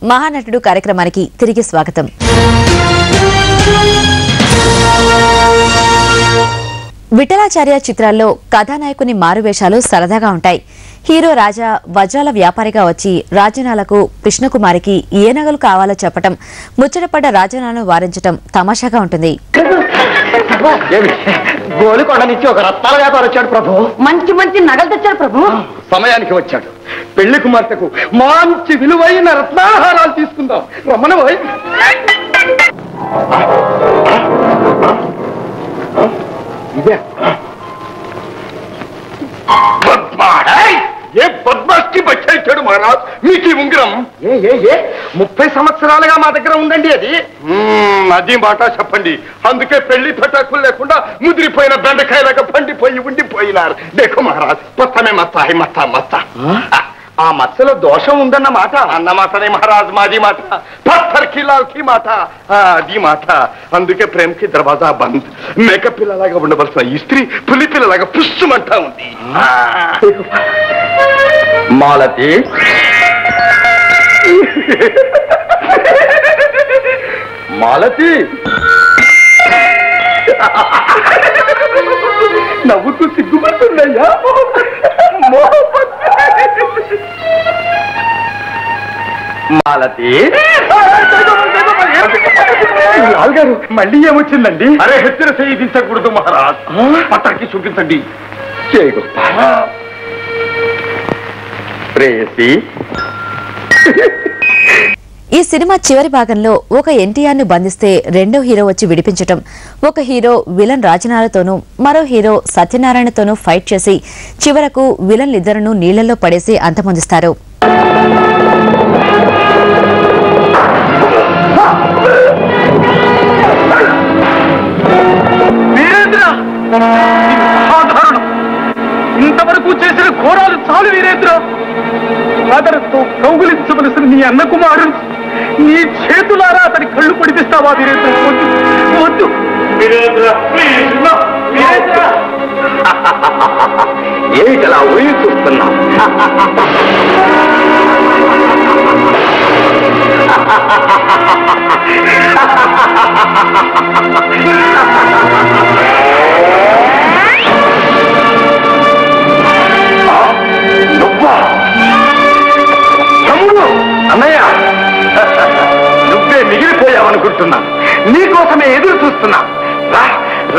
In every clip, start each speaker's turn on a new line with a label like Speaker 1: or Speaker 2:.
Speaker 1: మహానటుడు కార్యక్రమానికి తిరిగి స్వాగతం. విఠలాచార్య చిత్రాల్లో కథానాయకుని మారువేషాలు సరదాగా ఉంటాయి. హీరో రాజా వజ్రాల వ్యాపారిగా వచ్చి రాజనాలకు కృష్ణకుమారికి ఏ నగలు కావాలో చెప్పటం, ముచ్చటపడ్డ రాజనాలను వారించటం తమాషాగా ఉంటుంది.
Speaker 2: గోలుకొండ నుంచి ఒక రత్నాల వ్యాపారం వచ్చాడు ప్రభు.
Speaker 3: మంచి మంచి నగలు తెచ్చాడు ప్రభు.
Speaker 2: సమయానికి వచ్చాడు. పెళ్లి కుమార్తెకు మంచి విలువైన రత్నాహారాలు తీసుకుందాం. రమ్మన పోయి. ఏ బద్మాష్కి బచ్చాడు మహారాజ్ మీకు ఈ ఉంగరం? ఏ 30 సంవత్సరాలుగా మా దగ్గర ఉందండి. అది మాట చెప్పండి. అందుకే పెళ్లి పటాకులు లేకుండా ముదిరిపోయిన బెండకాయలాగా పండిపోయి ఉండిపోయినారు. దేఖో మహారాజ్ మొత్తమే మత్తాయి మత్తా మత్తా. ఆ మత్స్యలో దోషం ఉందన్న మాట. అన్న మాటనే మహారాజ్, మాది మాట. పత్తర్ కి లాల్ కి మాట, అది మాట. అందుకే ప్రేమకి దర్వాజా బంద్. మేక పిల్లలాగా ఉండవలసిన ఈ స్త్రీ పులి పిల్లలాగా పుష్యమంటా ఉంది. మాలతి, మాలతి నవ్వుతూ సిగ్గుపడుతుందయ్యా. మాలతి లాల్ గారు మళ్ళీ ఏమొచ్చిందండి? అరే హెచ్చర చేయించకూడదు మహారాజ్. పత్రకి చూపించండి. ప్రేయసి,
Speaker 1: ఈ సినిమా చివరి భాగంలో ఒక ఎన్టీఆర్ ను బంధిస్తే రెండో హీరో వచ్చి విడిపించటం, ఒక హీరో విలన్ రాజనాలతోనూ మరో హీరో సత్యనారాయణతోనూ ఫైట్ చేసి చివరకు విలన్లిద్దరూ నీళ్లలో పడేసి అంతమొందిస్తారు.
Speaker 2: ఇంతవరకు చేసిన ఘోరాలు చాలు వీరేంద్ర. ఆదరంతో కౌగులించవలసిన నీ అన్న కుమారుడు నీ చేతులారా అతని కళ్ళు పొడిపిస్తావా వీరేంద్ర? వద్దు వద్దు వీరేంద్ర, వీరేంద్ర. ఏమిటలా ఊరి చూస్తున్నా? అన్నయ్య, నువ్వే మిగిలిపోయావనుకుంటున్నా. నీకోసమే ఎదురు చూస్తున్నా. రా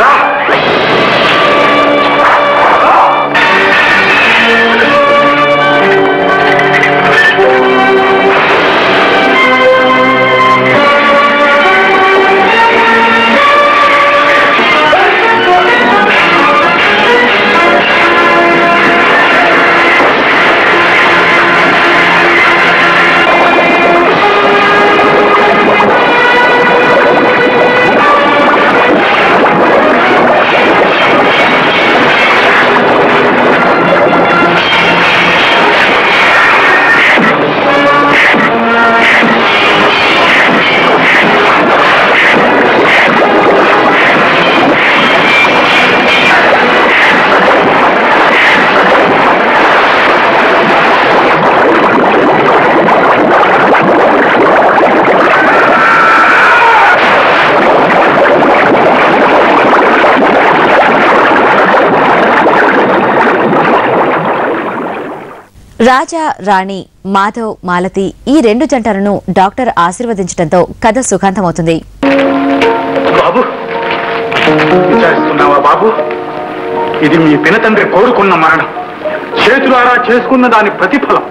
Speaker 2: రా.
Speaker 1: రాజా, రాణి, మాధవ్, మాలతి ఈ రెండు జంటలను డాక్టర్ ఆశీర్వదించడంతో కథ సుఖాంతమవుతుంది.
Speaker 2: బాబు, విచారిస్తున్నావా బాబు? ఇది మీ పినతండ్రి కోరుకున్న మరణం. చేతులారా చేసుకున్న దాని ప్రతిఫలం.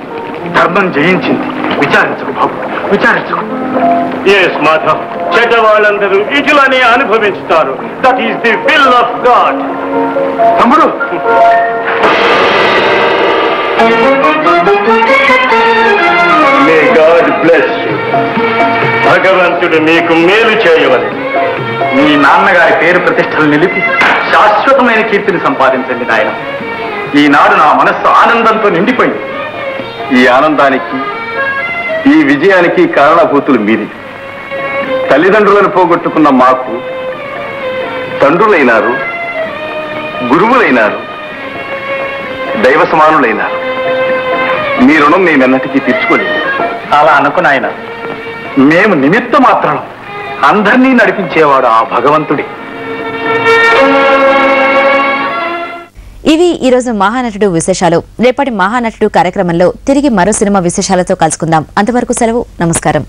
Speaker 2: ధర్మం జయించింది. విచారించకు బాబు, విచారించకు. ఎస్ మాధవ్, చెడ్డవాళ్ళందరూ ఇటులనే అనుభవిస్తారు. That is the will of God. తమ్ముడు, మే గాడ్ బ్లెస్ యు. భగవంతుడు మీకు మేలు చేయవలెను. మీ నాన్నగారి పేరు ప్రతిష్టలు నిలిపి శాశ్వతమైన కీర్తిని సంపాదించండి నాయన. ఈనాడు నా మనస్సు ఆనందంతో నిండిపోయింది. ఈ ఆనందానికి, ఈ విజయానికి కారణభూతులు మీది. తల్లిదండ్రులను పోగొట్టుకున్న మాకు తండ్రులైనారు, గురువులైనారు, దైవ సమానులైనారు. మీ రుణం నేనెన్నటికీ తీర్చుకోలేదు. అలా అనుకున్నాయన మేము నిమిత్త మాత్రం, అందరినీ నడిపించేవాడు ఆ భగవంతుడి.
Speaker 1: ఇవి ఈరోజు మహానటుడు విశేషాలు. రేపటి మహానటుడు కార్యక్రమంలో తిరిగి మరో సినిమా విశేషాలతో కలుసుకుందాం. అంతవరకు సెలవు. నమస్కారం.